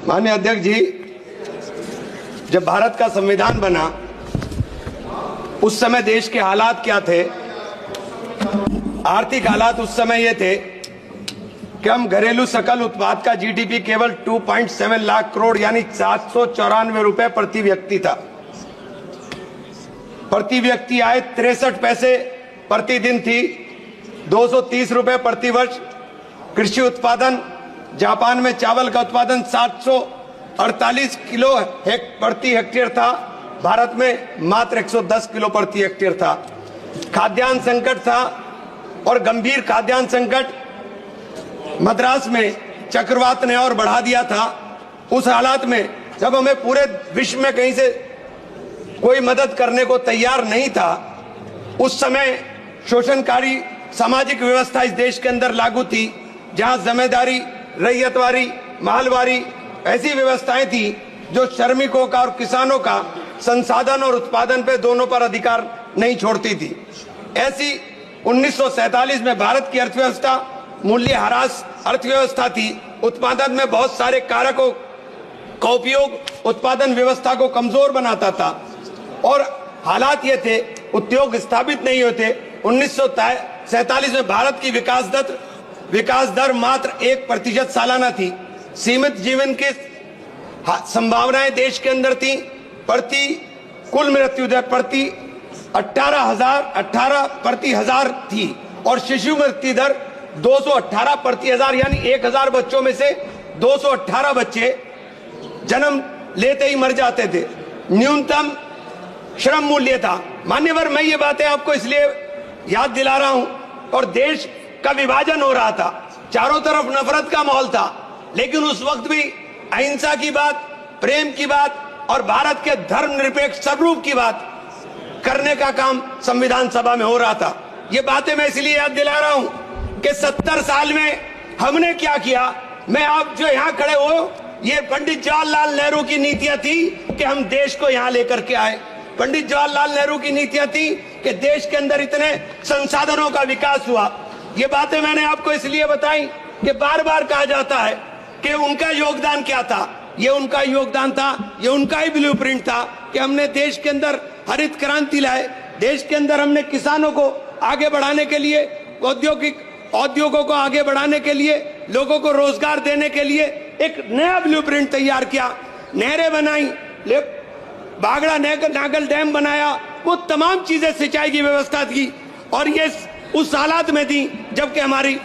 माननीय अध्यक्ष जी, जब भारत का संविधान बना उस समय देश के हालात क्या थे? आर्थिक हालात उस समय ये थे कि हम घरेलू सकल उत्पाद का जीडीपी केवल 2.7 लाख करोड़ यानी 794 रुपए प्रति व्यक्ति था। प्रति व्यक्ति आय 63 पैसे प्रतिदिन थी, 230 रुपए प्रति वर्ष। कृषि उत्पादन, जापान में चावल का उत्पादन 748 किलो प्रति हेक्टेयर था, भारत में मात्र 110 किलो प्रति हेक्टेयर था। खाद्यान्न संकट था और गंभीर खाद्यान्न संकट मद्रास में चक्रवात ने और बढ़ा दिया था। उस हालात में जब हमें पूरे विश्व में कहीं से कोई मदद करने को तैयार नहीं था, उस समय शोषणकारी सामाजिक व्यवस्था इस देश के अंदर लागू थी, जहां जमींदारी, रैयतवारी, मालवारी ऐसी व्यवस्थाएं थी जो श्रमिकों का और किसानों का संसाधन और उत्पादन पे दोनों पर अधिकार नहीं छोड़ती थी। ऐसी 1947 में भारत की अर्थव्यवस्था मूल्यह्रास अर्थव्यवस्था थी। उत्पादन में बहुत सारे कारकों का उपयोग उत्पादन व्यवस्था को कमजोर बनाता था और हालात ये थे, उद्योग स्थापित नहीं होते। 1947 में भारत की विकास दर मात्र 1% सालाना थी। सीमित जीवन की संभावनाएं देश के अंदर थी। कुल मृत्यु दर प्रति 18 प्रति हजार थी और शिशु मृत्यु दर 218 प्रति हजार, यानी 1000 बच्चों में से 218 बच्चे जन्म लेते ही मर जाते थे। न्यूनतम श्रम मूल्य था। मान्यवर, मैं ये बातें आपको इसलिए याद दिला रहा हूं, और देश का विभाजन हो रहा था, चारों तरफ नफरत का माहौल था, लेकिन उस वक्त भी अहिंसा की बात, प्रेम की बात और भारत के धर्मनिरपेक्ष स्वरूप की बात करने का काम संविधान सभा में हो रहा था। ये बातें मैं इसलिए याद दिला रहा हूं कि 70 साल में हमने क्या किया। मैं आप जो यहाँ खड़े हो, ये पंडित जवाहरलाल नेहरू की नीतियां थी कि हम देश को यहाँ लेकर के आए। पंडित जवाहरलाल नेहरू की नीतियां थी कि देश के अंदर इतने संसाधनों का विकास हुआ। ये बातें मैंने आपको इसलिए बताई कि बार बार कहा जाता है कि उनका योगदान क्या था। ये उनका योगदान था, ये उनका ही ब्लूप्रिंट था कि हमने देश के अंदर हरित क्रांति लाए। देश के अंदर हमने किसानों को आगे बढ़ाने के लिए, औद्योगों को आगे बढ़ाने के लिए, लोगों को रोजगार देने के लिए एक नया ब्लूप्रिंट तैयार किया। नहरें बनाई, बागड़ा नागल डैम बनाया, वो तमाम चीजें सिंचाई की व्यवस्था थी। और ये उस हालात में थी जबकि हमारी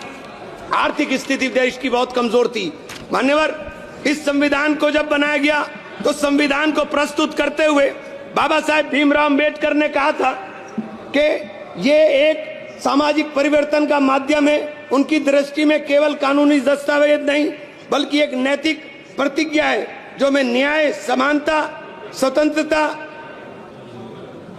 आर्थिक स्थिति देश की बहुत कमजोर थी। मान्यवर, इस संविधान को जब बनाया गया तो संविधान को प्रस्तुत करते हुए बाबा साहेब भीमराव अम्बेडकर ने कहा था कि ये एक सामाजिक परिवर्तन का माध्यम है। उनकी दृष्टि में केवल कानूनी दस्तावेज नहीं बल्कि एक नैतिक प्रतिज्ञा है जो में न्याय, समानता, स्वतंत्रता,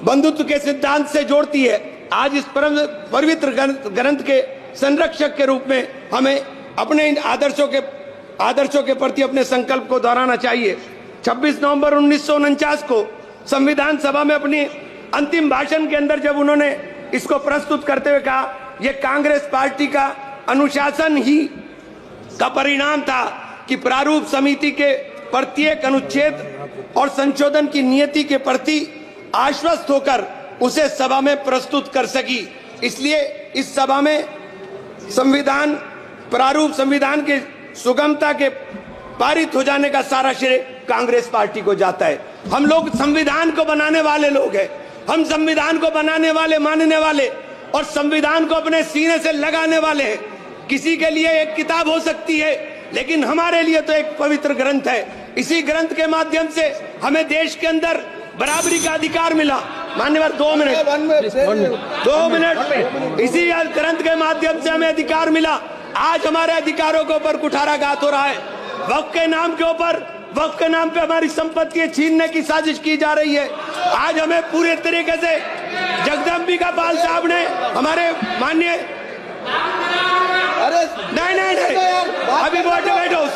बंधुत्व के सिद्धांत से जोड़ती है। आज इस पवित्र ग्रंथ के संरक्षक के रूप में हमें अपने इन आदर्शों के प्रति अपने संकल्प को दोहराना चाहिए। 26 नवंबर 1949 को संविधान सभा में अपनी अंतिम भाषण के अंदर जब उन्होंने इसको प्रस्तुत करते हुए कहा, यह कांग्रेस पार्टी का अनुशासन ही का परिणाम था कि प्रारूप समिति के प्रत्येक अनुच्छेद और संशोधन की नियति के प्रति आश्वस्त होकर उसे सभा में प्रस्तुत कर सकी। इसलिए इस सभा में प्रारूप संविधान के सुगमता के पारित हो जाने का सारा श्रेय कांग्रेस पार्टी को जाता है। हम लोग संविधान को बनाने वाले लोग हैं। हम संविधान को बनाने वाले, मानने वाले और संविधान को अपने सीने से लगाने वाले हैं। किसी के लिए एक किताब हो सकती है, लेकिन हमारे लिए तो एक पवित्र ग्रंथ है। इसी ग्रंथ के माध्यम से हमें देश के अंदर बराबरी का अधिकार मिला। मान्यवर, 2 मिनट। इसी ग्रंथ के माध्यम से हमें अधिकार मिला। आज हमारे अधिकारों के ऊपर कुठाराघात हो रहा है। वक्फ के नाम के ऊपर, वक्फ के नाम पे हमारी संपत्तियां छीनने की साजिश की जा रही है। आज हमें पूरे तरीके से जगदम्बिका पाल साहब ने हमारे माननीय नहीं, अभी बैठो,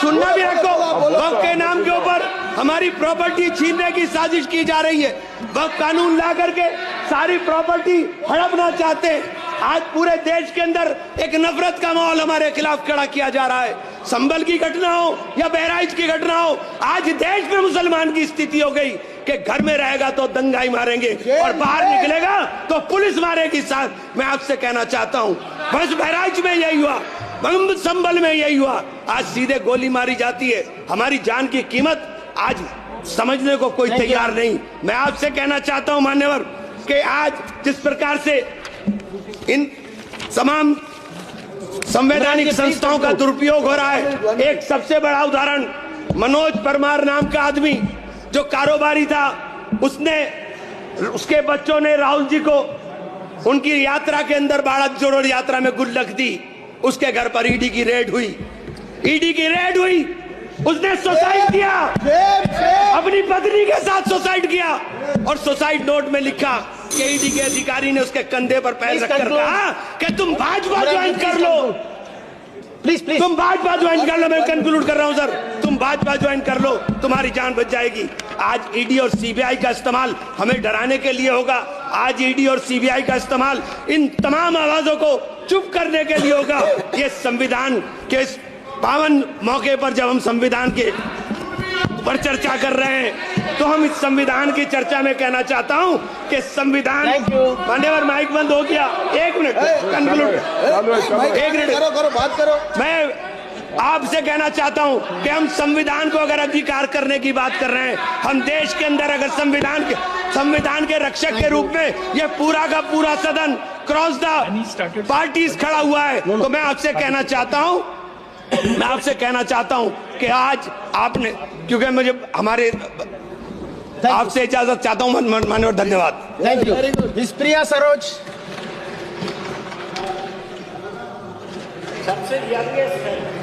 सुनना भी रखो। वक्फ के नाम के ऊपर हमारी प्रॉपर्टी छीनने की साजिश की जा रही है। वक्फ कानून ला करके सारी प्रॉपर्टी हड़पना चाहते हैं। आज पूरे देश के अंदर एक नफरत का माहौल हमारे खिलाफ खड़ा किया जा रहा है। संभल की घटना हो या बहराइच की घटना हो, आज देश में मुसलमान की स्थिति हो गई कि घर में रहेगा तो दंगाई मारेंगे और बाहर निकलेगा तो पुलिस मारेगी। साथ मैं आपसे कहना चाहता हूं, बस बहराइच में यही हुआ, संभल में यही हुआ, आज सीधे गोली मारी जाती है। हमारी जान की कीमत आज समझने को कोई तैयार नहीं। मैं आपसे कहना चाहता हूं मान्यवर कि आज जिस प्रकार से इन तमाम संवैधानिक संस्थाओं का दुरुपयोग हो रहा है, एक सबसे बड़ा उदाहरण मनोज परमार नाम का आदमी जो कारोबारी था, उसके बच्चों ने राहुल जी को उनकी यात्रा के अंदर भारत जोड़ो यात्रा में गुल्लक दी, उसके घर पर ईडी की रेड हुई, उसने सुसाइड किया, अपनी पत्नी के साथ सुसाइड किया और सुसाइड नोट में लिखा कि ईडी के अधिकारी ने उसके कंधे पर पैर रखकर कहा कि तुम भाजपा ज्वाइन कर लो, प्लीज तुम भाजपा ज्वाइन कर लो। मैं कंक्लूड कर रहा हूं सर, तुम भाजपा ज्वाइन कर लो, तुम्हारी जान बच जाएगी। आज ईडी और सीबीआई का इस्तेमाल हमें डराने के लिए होगा, आज ईडी और सीबीआई का इस्तेमाल इन तमाम आवाजों को चुप करने के लिए होगा। ये संविधान के इस पावन मौके पर जब हम संविधान के पर चर्चा कर रहे हैं तो हम इस संविधान की चर्चा में कहना चाहता हूं कि संविधान, मान्यवर माइक बंद हो गया, एक मिनट कंक्लूड, एक मिनट करो बात करो। मैं आपसे कहना चाहता हूं कि हम संविधान को अगर अंगीकार करने की बात कर रहे हैं, हम देश के अंदर अगर संविधान के रक्षक के रूप में ये पूरा का पूरा सदन क्रॉस द पार्टीज खड़ा हुआ है, तो मैं आपसे कहना चाहता हूं कि आज आपने, क्योंकि मुझे हमारे आपसे इजाजत चाहता हूं माननीय, धन्यवाद। Thank you. प्रिया सरोज, सबसे यंगेस्ट